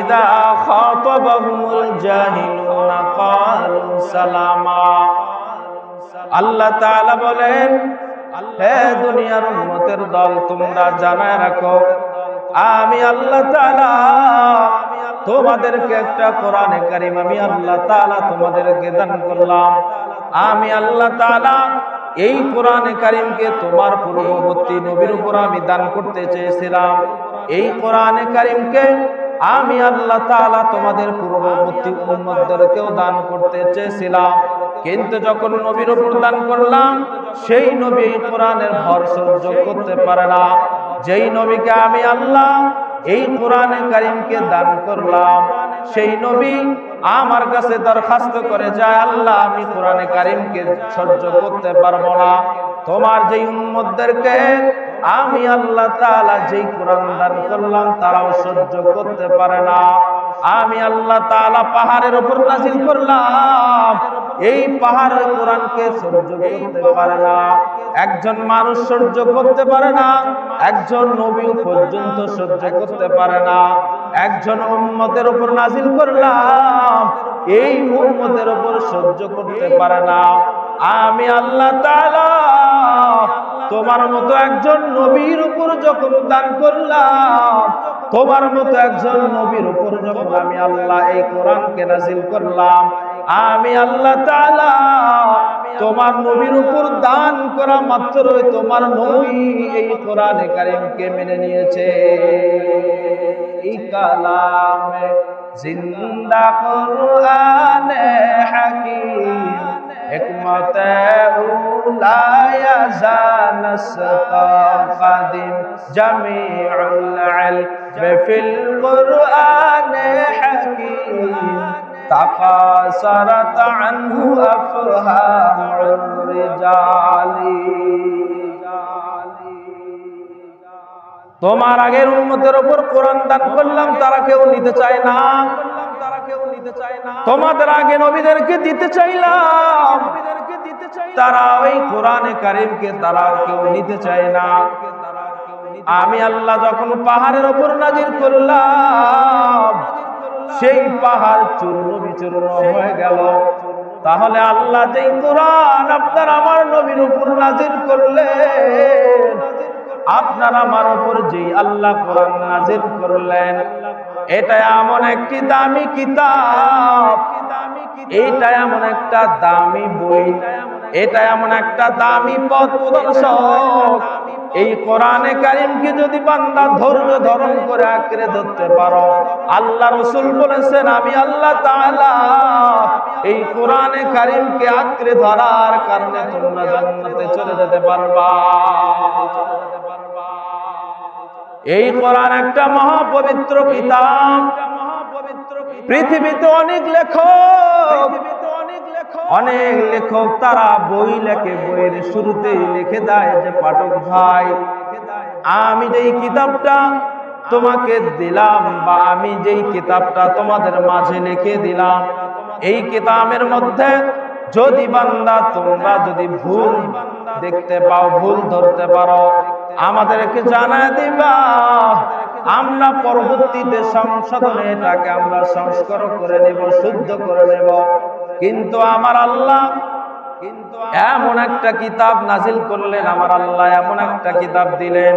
وإذا خاطبهم الجاهلون قالوا سلاما। আল্লাহ তাআলা বলেন, হে দুনিয়ার উম্মতের দল, তোমরা জানায় রাখো আমি আল্লাহ তাআলা তোমাদেরকে একটা কোরআনে কারীম আমি আল্লাহ তাআলা তোমাদেরকে দান করলাম। আমি আল্লাহ তাআলা এই কোরআনে কারীমকে তোমার পূর্ববর্তী নবীর উপর আমি দান করতে চেয়েছিলাম। এই কোরআনে কারীমকে আমি আল্লাহ তাআলা তোমাদের পূর্ববর্তী উম্মতদেরকেও দান করতে চেয়েছিলাম, কিন্তু যখন নবীর উপর দান করলাম সেই নবী এই কোরআনের ভর সহ্য করতে পারে না। যেই নবীকে আমি আল্লাহ এই কোরআনে কারীমকে দান করলাম সেই নবী আমার কাছে দরখাস্ত করে যায়, আল্লাহ আমি কোরআনে কারীমকে সহ্য করতে পারবো না। তোমার যেই উম্মতদেরকে আমি আল্লাহ তাআলা যেই কোরআন দান করলাম তারাও সহ্য করতে পারে না। আমি আল্লাহ তাআলা পাহাড়ের উপর নাযিল করলাম, এই পাহাড়ের কোরআনকে সহ্য করতে পারে না। একজন মানুষ সহ্য করতে পারে না, একজন নবী পর্যন্ত সহ্য করতে পারে না। একজন উম্মতের উপর নাযিল করলাম, এই উম্মতের উপর সহ্য করতে পারে না। আমি আল্লাহ তাআলা তোমার মতো একজন নবীর উপর যখন দান করলাম, তোমার মতো একজন নবীর উপর যখন আমি আল্লাহ এই কোরআনকে নাযিল করলাম, আমি আল্লাহ তাআলা তোমার নবীর উপর দান করা মাত্রই তোমার নবী এই কোরআনে কারীমকে মেনে নিয়েছে। এই কালামে জিন্দা কোরআনে হাকীম হিকমতে উলায়া জানসতা কাদিম জামিউল ইলম ফিল কোরআনে হাকীম তাকাসারাত আনহু আফহামুর রিজালি। তোমার আগের উম্মতের উপর কোরআন দান করলাম, তারা কেউ নিতে চায় না। তোমাদের আগে নবীদেরকে দিতে চাইলাম, তারা ওই কোরআনে কারীমকে তারা কেউ নিতে চায় না। আমি আল্লাহ যখন পাহাড়ের উপর নাযিল করলাম সেই পাহাড় চূর্ণ বিচূর্ণ হয়ে গেল। তাহলে আল্লাহ যেই কোরআন আপনার আমার নবীর উপর নাযিল করলেন, আপনার আমার উপর যেই আল্লাহ কোরআন নাযিল করলেন, এটা এমন একটি দামি কিতাব, এটা এমন একটা দামি বই, এটা এমন একটা দামি পথ প্রদর্শক। এই কোরআনে কারীমকে যদি বান্দা ধৈর্য ধারণ করে আঁকড়ে ধরতে পারো, আল্লাহ রাসূল বলেছেন আমি আল্লাহ তাআলা এই কোরআনে কারীমকে আঁকড়ে ধরার কারণে তোমরা জান্নাতে চলে যেতে পারবা। এই কোরআন একটা মহাপবিত্র কিতাব। পৃথিবীতে অনেক লেখক তারা বই লেখে, বইয়ের শুরুতেই লিখে দেয় যে পাঠক ভাই আমি যেই কিতাবটা তোমাকে দিলাম বা আমি যেই কিতাবটা তোমাদের মাঝে লিখে দিলাম, এই কিতাবের মধ্যে যদি বান্দা তোমরা যদি ভুল দেখতে পাও, ভুল ধরতে পারো, আমাদেরকে জানায় দিবা, আমরা পরবর্তীতে সংশোধনে এটাকে আমরা সংস্কার করে নেব, শুদ্ধ করে নেব। কিন্তু আমার আল্লাহ এমন একটা কিতাব নাযিল করলেন, আমার আল্লাহ এমন একটা কিতাব দিলেন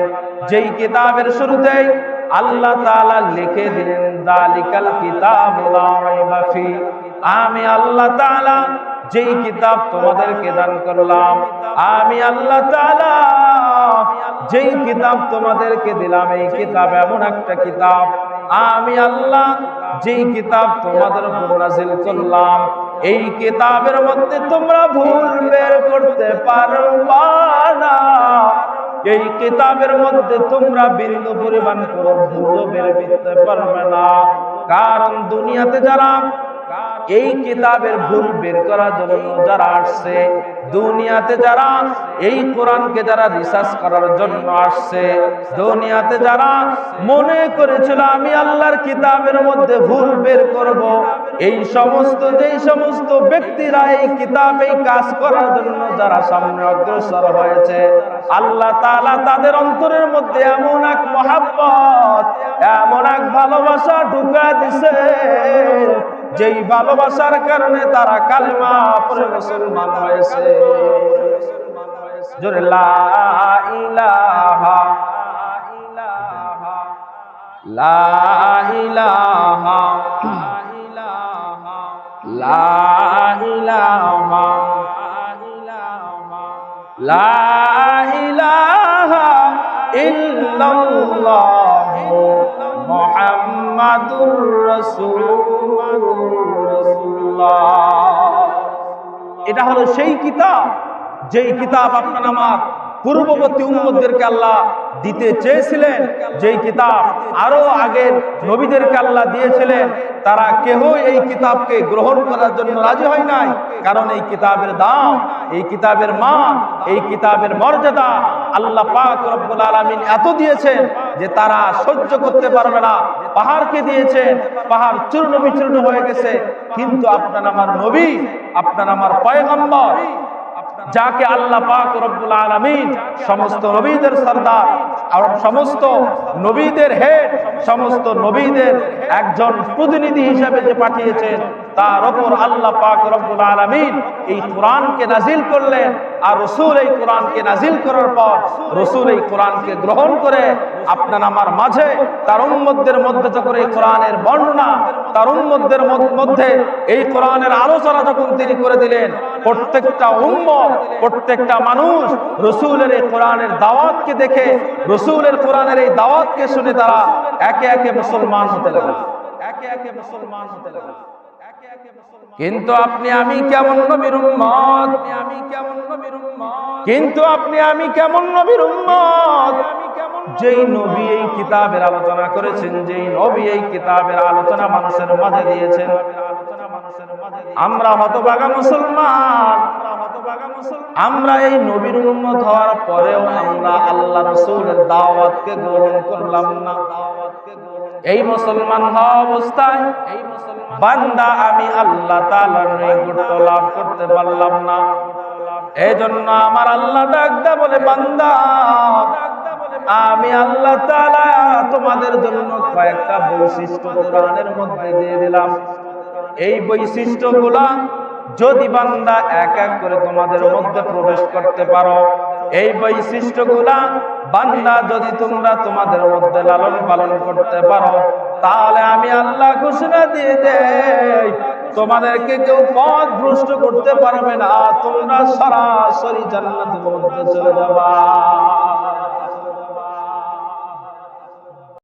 যেই কিতাবের শুরুতেই আল্লাহ তাআলা লিখে দিলেন যালিকাল কিতাবু লা রাইবা ফি। আমি আল্লাহ তাআলা যেই কিতাব তোমাদেরকে দান করলাম, আমি আল্লাহ তাআলা যেই কিতাব তোমাদেরকে দিলাম, এই কিতাব এমন একটা কিতাব, আমি আল্লাহ যেই কিতাব তোমাদের উপর নাযিল করলাম, এই কিতাবের মধ্যে তোমরা ভুল বের করতে পারবা না। এই কিতাবের মধ্যে তোমরা বিন্দু পরিমাণ কোনো ভুল বের করতে পারবে না। কারণ দুনিয়াতে যারা এই কিতাবের ভুল বের করার জন্য যারা আসছে, দুনিয়াতে যারা এই কোরআনকে যারা রিসার্চ করার জন্য আসছে, দুনিয়াতে যারা মনে করেছিল আমি আল্লাহর কিতাবের মধ্যে ভুল বের করব, এই সমস্ত ব্যক্তিরা এই কিতাবে কাজ করার জন্য যারা সামনে অগ্রসর হয়েছে, আল্লাহ তাআলা তাদের অন্তরের মধ্যে এমন এক মহাব্বত, এমন এক ভালোবাসা ঢুকা দিছে, যেই ভালোবাসার কারণে তারা কালিমা পড়ে মুসলমান হয়েছে। জোরে লা ইলাহা লা ইলাহা লা ইলাহা লা ইলাহা ইল্লাল্লাহ মুহাম্মাদুর রাসূলুল্লাহ। এটা হলো সেই কিতাব, যেই কিতাব আপনার আমার পূর্ববর্তী উম্মতদেরকে আল্লাহ দিতে চেয়েছিলেন, যেই কিতাব আরো আগের নবীদেরকে আল্লাহ দিয়েছিলেন। তারা কেউ এই কিতাবকে গ্রহণ করার জন্য রাজি হয় নাই, কারণ এই কিতাবের দাম, এই কিতাবের মান, এই কিতাবের মর্যাদা আল্লাহ পাক রব্বুল আলামিন এত দিয়েছেন যে তারা সহ্য করতে পারবে না। পাহাড়কে দিয়েছেন, পাহাড় চূর্ণ বিচূর্ণ হয়ে গেছে, কিন্তু আপনার আমার নবী, আপনার আমার পয়গম্বর, যাকে আল্লাহ পাক রব্বুল আলামিন সমস্ত নবীদের সরদার আর সমস্ত নবীদের হেড, সমস্ত নবীদের একজন প্রতিনিধি হিসেবে যে পাঠিয়েছেন, তার উপর আল্লাহ পাক রব্বুল আলামিন এই কোরআনকে নাজিল করলেন। আর রাসূল এই কোরআনকে নাজিল করার পর রাসূল এই কোরআনকে গ্রহণ করে আপনার আমার মাঝে তার উম্মতদের মধ্যে যখন এই কোরআনের বর্ণনা, তার উম্মতদের মধ্যে এই কোরআনের আলোচনা যখন তিনি করে দিলেন, প্রত্যেকটা উম্মত, প্রত্যেকটা মানুষ রাসূলের এই কোরআনের দাওয়াতকে দেখে, রাসূলের কোরআনের এই দাওয়াতকে শুনে তারা একে একে মুসলমান হতে লাগলো, একে একে মুসলমান হতে লাগলো। কিন্তু আপনি আমি কেমন নবীর উম্মত, কিন্তু আপনি আমি কেমন নবীর উম্মত, যেই নবী এই কিতাবের আলোচনা করেছেন, যেই নবী এই কিতাবের আলোচনা মানুষের মাঝে দিয়েছেন। আমরা হতভাগা মুসলমান, আমরা এই নবীর উম্মত হওয়ার পরেও আমরা আল্লাহ রাসূলের দাওয়াতকে গ্রহণ করলাম না। এই মুসলমান হওয়া অবস্থায় বান্দা আমি আল্লাহ তাআলার নৈকট্য লাভ করতে পারলাম না। এই জন্য আমার আল্লাহ ডাকদা বলে, বান্দা আমি আল্লাহ তাআলা তোমাদের জন্য কয়েকটা বৈশিষ্ট্য কোরআনের মধ্যে দিয়ে দিলাম। এই বৈশিষ্ট্যগুলা যদি বান্দা এক এক করে তোমাদের মধ্যে প্রবেশ করতে পারো, এই বৈশিষ্ট্যগুলা বান্দা যদি তোমরা তোমাদের মধ্যে লালন পালন করতে পারো, তাহলে আমি আল্লাহ ঘোষণা দিয়ে দেই, তোমাদেরকে কেউ পথ ভ্রষ্ট করতে পারবে না, তোমরা সরাসরি জান্নাতের মধ্যে চলে যাবা।